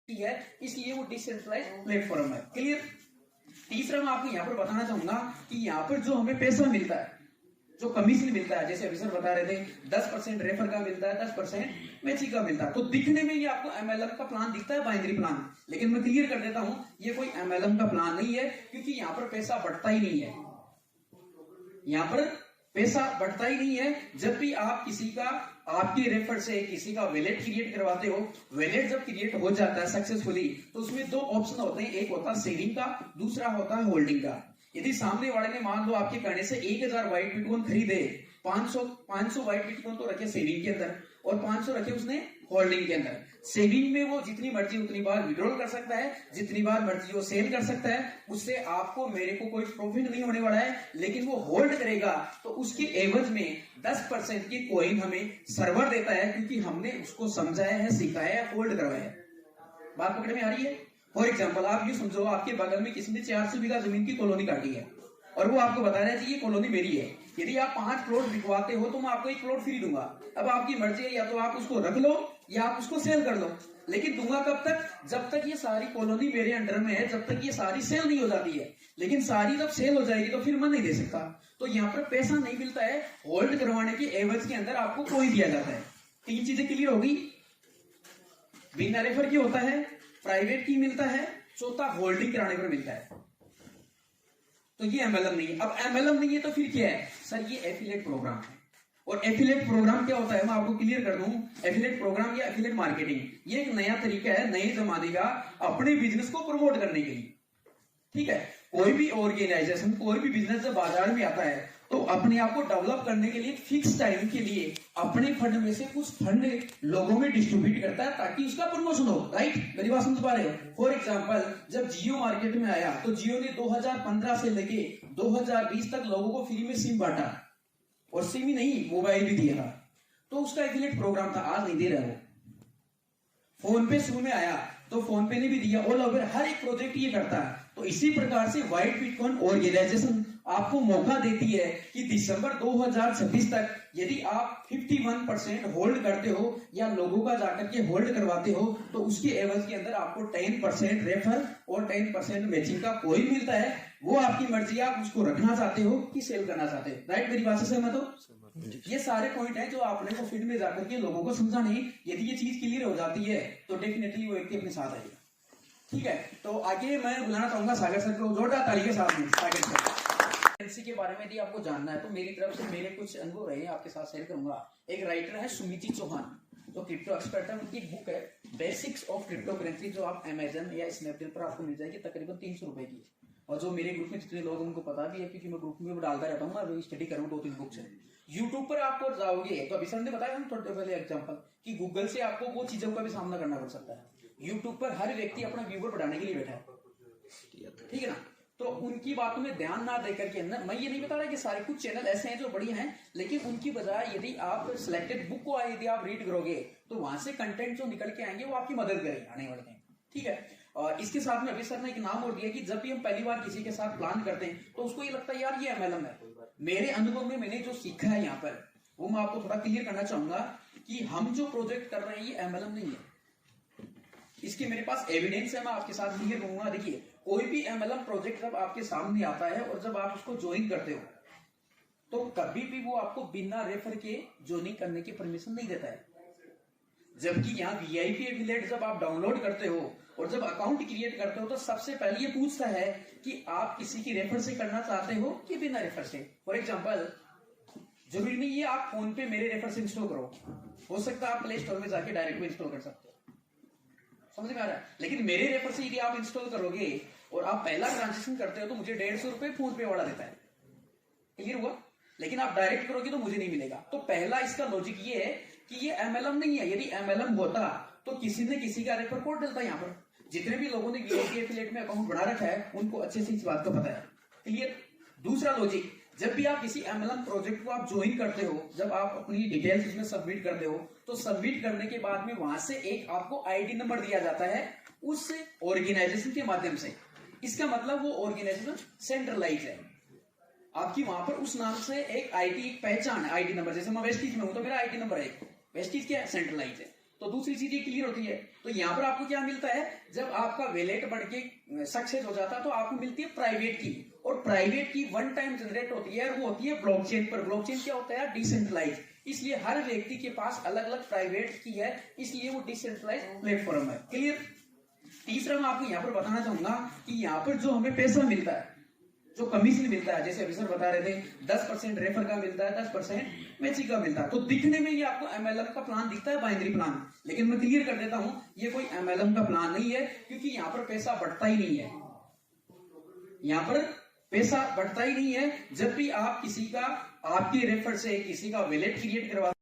है, इसलिए वो डिसेंट्रलाइज प्लेटफॉर्म है। क्लियर। तीसरा मैं आपको यहाँ पर बताना चाहूंगा कि यहाँ पर जो हमें पैसा मिलता है, जो कमीशन मिलता है, जैसे अभी सर बता रहे थे 10% रेफर का मिलता है, 10% मैचिंग का मिलता है। तो दिखने में ये आपको एमएलएम का प्लान दिखता है, बाइनरी प्लान, लेकिन मैं क्लियर कर देता हूं ये कोई एमएलएम का प्लान नहीं है, क्योंकि यहाँ पर पैसा बढ़ता ही नहीं है। यहाँ पर पैसा बढ़ता ही नहीं है। जब भी आप किसी का, आपके रेफर से किसी का वैलेट क्रिएट करवाते हो, वैलेट जब क्रिएट हो जाता है सक्सेसफुली, तो उसमें दो ऑप्शन होते हैं, एक होता है सेविंग का, दूसरा होता है होल्डिंग का। यदि सामने वाले ने मान लो आपके कहने से 1000 व्हाइट बिटकॉइन खरीदे, 500 व्हाइट बिटकॉइन तो रखे सेविंग के अंदर और 500 रखे उसने होल्डिंग के अंदर। सेविंग में वो जितनी मर्जी उतनी बार विड्रॉल कर सकता है, जितनी बार मर्जी वो सेल कर सकता है, उससे आपको मेरे को कोई प्रॉफिट नहीं होने वाला है। लेकिन वो होल्ड करेगा तो उसके एवज में 10% की कॉइन हमें सर्वर देता है, क्योंकि हमने उसको समझाया है, सिखाया है, होल्ड करवाया है। बात पकड़ में आ रही है। फॉर एग्जाम्पल आप ये समझो, आपके बगल में किसी ने 400 बीघा जमीन की कॉलोनी काटी है और वो आपको बता रहा है कि ये कॉलोनी मेरी है, यदि आप 5 प्लॉट बिकवाते हो तो मैं आपको 1 प्लॉट फ्री दूंगा। अब आपकी मर्जी है, या तो आप उसको रख लो या आप उसको सेल कर लो, लेकिन दूंगा कब तक? जब तक ये सारी कॉलोनी मेरे अंडर में है, जब तक ये सारी सेल नहीं हो जाती है। लेकिन सारी जब सेल हो जाएगी तो फिर मैं नहीं दे सकता। तो यहाँ पर पैसा नहीं मिलता है, होल्ड करवाने के एवज के अंदर आपको कोई दिया जाता है। 3 चीजें क्लियर होगी। बिना रेफर की होता है, प्राइवेट की मिलता है, चौथा होल्डिंग कराने पर मिलता है। तो ये एमएलएम नहीं है। अब एमएलएम नहीं है तो फिर क्या है? सर ये एफिलिएट प्रोग्राम है। और एफिलिएट प्रोग्राम क्या होता है मैं आपको क्लियर कर दूं। एफिलिएट प्रोग्राम या एफिलिएट मार्केटिंग, ये एक नया तरीका है नए जमाने का अपने बिजनेस को प्रमोट करने के लिए। ठीक है, कोई भी ऑर्गेनाइजेशन, कोई भी बिजनेस जब बाजार में आता है तो अपने आप को डेवलप करने के लिए फिक्स टाइम के लिए अपने फंड में से कुछ फंड लोगों में डिस्ट्रीब्यूट करता है ताकि उसका प्रमोशन हो। राइट, मेरी बात समझ पा रहे हो? फॉर एग्जांपल जब जियो मार्केट में आया तो जियो ने 2015 से लेके 2020 तक लोगों को फ्री में सिम बांटा, और सिम ही नहीं मोबाइल भी दिया था। तो उसका एफिलिएट प्रोग्राम था, आज नहीं दे रहा वो। फोन पे शुरू में आया तो फोन पे ने भी दिया, ऑल ओवर हर एक प्रोजेक्ट ये करता है। तो इसी प्रकार से व्हाइट बिटकॉइन ऑर्गेनाइजेशन आपको मौका देती है कि दिसंबर 2026 तक यदि आप 51% होल्ड करते हो या लोगों का जाकर के होल्ड करवाते हो, तो उसके एवज के अंदर आपको 10% रेफर और 10% मैचिंग का कोई मिलता है। वो आपकी मर्जी, आप उसको रखना चाहते हो कि सेल करना चाहते हो। राइट, मेरी बात से सहमत हो? ये सारे पॉइंट हैं जो आपने को फील्ड में जाकर के लोगों को समझा नहीं। यदि ये चीज क्लियर हो जाती है तो डेफिनेटली वो व्यक्ति अपने साथ आएगा। ठीक है, तो आगे मैं बुलाना चाहूंगा सागर सर को, जोरदार ताली के साथ में। सागर सर के बारे में यदि आपको जानना है तो मेरी तरफ से मेरे कुछ अनुभव रहे आपके साथ शेयर करूंगा। एक राइटर है सुमिति चौहान, जो क्रिप्टो एक्सपर्ट है, उनकी बुक है बेसिक्स ऑफ क्रिप्टो करेंसी, जो आप अमेजन या स्नैपडील पर आपको मिल जाएगी, तकरीबन 300 रुपए की। और जो मेरे ग्रुप में जितने लोग उनको पता भी है, क्योंकि मैं ग्रुप में डालता रहता हूँ, मैं स्टडी करूँ 2-3 बुक्स है। यूट्यूब पर आपको जाओगे तो अभी सर ने बताया हम थोड़े पहले एग्जांपल कि गूगल से आपको वो चीजों का भी सामना करना पड़ सकता है। यूट्यूब पर हर व्यक्ति अपना व्यूवर बढ़ाने के लिए बैठा है, ठीक है ना? तो उनकी बातों में ध्यान ना देकर के अंदर, मैं ये नहीं बता रहा कि सारे कुछ चैनल ऐसे हैं जो बढ़िया हैं, लेकिन उनकी बजाय यदि आप सिलेक्टेड बुक को यदि आप रीड करोगे तो वहां से कंटेंट जो निकल के आएंगे वो आपकी मदद करेंगे आने वाले टाइम। ठीक है, और इसके साथ में अभी सर ने एक नाम और दिया कि जब भी हम पहली बार किसी के साथ प्लान करते हैं तो उसको ये लगता है यार ये एमएलएम है। मेरे अनुभव में मैंने जो सीखा है यहाँ पर वो मैं आपको थोड़ा क्लियर करना चाहूंगा कि हम जो प्रोजेक्ट कर रहे हैं ये एमएलएम नहीं है। इसके मेरे पास एविडेंस है, मैं आपके साथ क्लियर करूंगा। देखिए, कोई भी एमएलएम प्रोजेक्ट जब आपके सामने आता है और जब आप उसको ज्वाइन करते हो तो कभी भी वो आपको बिना रेफर के ज्वाइनिंग करने की परमिशन नहीं देता है। जबकि यहाँ वीआईपी एफिलिएट जब आप डाउनलोड करते हो और जब अकाउंट क्रिएट करते हो तो सबसे पहले ये पूछता है कि आप किसी की रेफर से करना चाहते हो कि बिना रेफर से। फॉर एग्जाम्पल जरूरी नहीं है आप फोन पे मेरे रेफर से इंस्टॉल करो, हो सकता है आप प्ले स्टोर में जाके डायरेक्ट में इंस्टॉल कर सकते हो, समझ में आ रहा है? लेकिन मेरे रेफर से यदि आप इंस्टॉल करोगे और आप पहला ट्रांजेक्शन करते हो तो मुझे 150 रुपए फोन पे वाला देता है। क्लियर हुआ? लेकिन आप डायरेक्ट करोगे तो मुझे नहीं मिलेगा। तो पहला इसका लॉजिक ये है कि ये एमएलएम नहीं है। यदि एमएलएम होता तो किसी ने किसी का रेफर कोड डलता। यहाँ पर जितने भी लोगों ने वीआईपी एफिलिएट में अकाउंट बना रखा है उनको अच्छे से इस बात का पता है। क्लियर? दूसरा लॉजिक, जब भी आप किसी एमएलएम प्रोजेक्ट को आप ज्वाइन करते हो, जब आप अपनी डिटेल्स इसमें सबमिट करते हो तो सबमिट करने के बाद में वहां से एक आपको आईडी नंबर दिया जाता है उस ऑर्गेनाइजेशन के माध्यम से। इसका मतलब वो ऑर्गेनाइजेशन सेंट्रलाइज है। आपकी वहां पर उस नाम से एक आईडी, एक पहचान है, आईडी नंबर। जैसे मैं वेस्टीज में हूं तो मेरा आईडी नंबर है, वेस्टीज क्या है? सेंट्रलाइज है। तो दूसरी चीज ये क्लियर होती है। तो यहाँ पर आपको क्या मिलता है, जब आपका वैलेट बढ़ के सक्सेस हो जाता है तो आपको मिलती है प्राइवेट की, और प्राइवेट की वन टाइम जनरेट होती है, और वो होती है ब्लॉकचेन पर। ब्लॉकचेन क्या होता है, डिसेंट्रलाइज, इसलिए हर व्यक्ति के पास अलग अलग प्राइवेट की है, इसलिए वो डिसेंट्रलाइज प्लेटफॉर्म है। क्लियर। तीसरा मैं आपको यहाँ पर बताना चाहूंगा कि यहाँ पर जो हमें पैसा मिलता है, जो कमीशन मिलता है, जैसे अभी सर बता रहे थे 10% रेफर का मिलता है, 10% मैचिंग का मिलता है। तो दिखने में ये आपको एमएलएम का प्लान दिखता है, बाइनरी प्लान, लेकिन मैं क्लियर कर देता हूं ये कोई एमएलएम का प्लान नहीं है, क्योंकि यहाँ पर पैसा बढ़ता ही नहीं है। यहाँ पर पैसा बढ़ता ही नहीं है। जब भी आप किसी का, आपके रेफर से किसी का वैलेट क्रिएट करवा